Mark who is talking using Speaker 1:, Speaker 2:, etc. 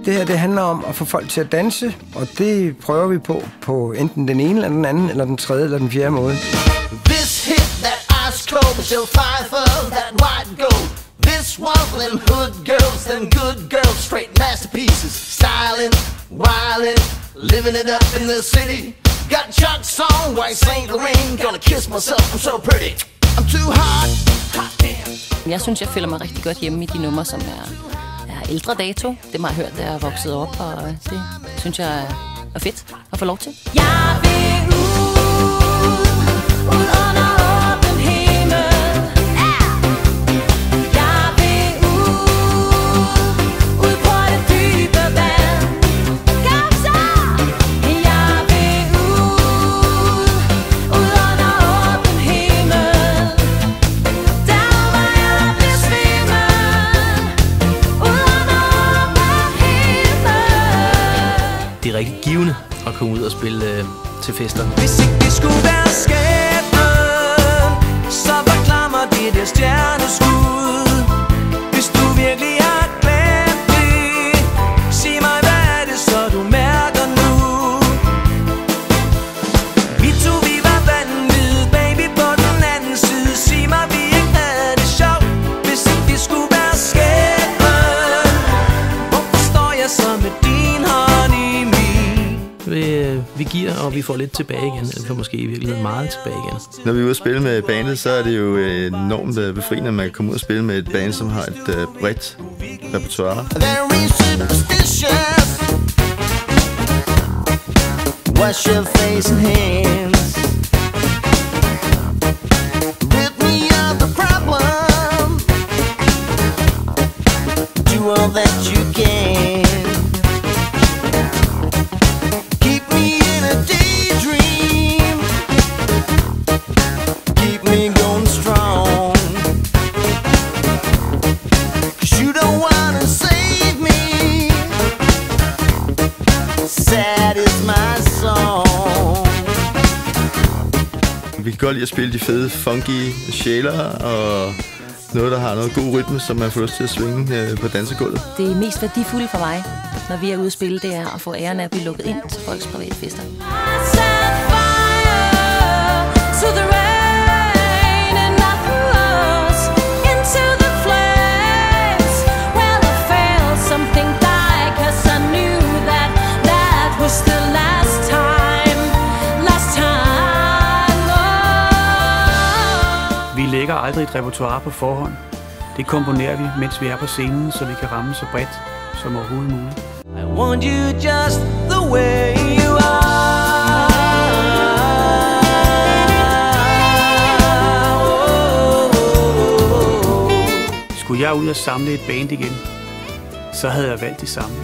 Speaker 1: Det her, det handler om at få folk til at danse, og det prøver vi på enten den ene, eller den anden, eller den tredje, eller den fjerde måde.
Speaker 2: This hit that ice cold, she'll fight for that white gold. This one for them hood girls, them good girls, straight masterpieces. Styling, wildin', living it up in the city. Got Chuck's on, White Saint Laurent, gonna kiss myself, I'm so pretty. I'm too hot, hot damn.
Speaker 3: Jeg synes, jeg føler mig rigtig godt hjemme i de numre, som er ældre dato. Det har jeg hørt, da jeg er vokset op, og det synes jeg er fedt at få lov til.
Speaker 4: Jeg vil ud under åben himmel. Jeg vil ud på det dybe vand. Kom så! Jeg vil ud under åben himmel. Der hvor jeg bliver svimmel. Ud under åben himmel.
Speaker 5: Det er rigtig givende at komme ud og spille til fester.
Speaker 6: Hvis ikke det skulle være skæbnen, så forklammer det der stjerneskud. Hvis du virkelig har glemt det, sig mig, hvad er det så du mærker nu? Vi to, vi var vanvittige, baby, på den anden side. Sig mig, vi ikke havde det sjovt. Hvis ikke det skulle være skæbnen, hvorfor står jeg så med din hånd i min?
Speaker 5: Vi giver, og vi får lidt tilbage igen. Eller får måske i virkeligheden meget tilbage igen.
Speaker 7: Når vi er ude at spille med bandet, så er det jo enormt befriende, at man kan komme ud og spille med et band, som har et bredt repertoire.
Speaker 2: Very superstitious. Wash your face and hands. Rid me of the problem. Do all that you can. Keep me in a daydream. Keep me going strong. 'Cause you don't wanna save me. Sad is my song.
Speaker 7: Vi kan godt lide at spille de fede, funky sjæler, og noget, der har noget god rytme, som man får lyst til at svinge på dansegulvet.
Speaker 3: Det mest værdifulde for mig, når vi er ude at spille, det er at få æren af at blive lukket ind til folks private fester.
Speaker 8: Vi lægger aldrig et repertoire på forhånd. Det komponerer vi, mens vi er på scenen, så vi kan ramme så bredt som overhovedet muligt.
Speaker 6: I want you just the way you are.
Speaker 8: Skulle jeg ud og samle et band igen, så havde jeg valgt det samme.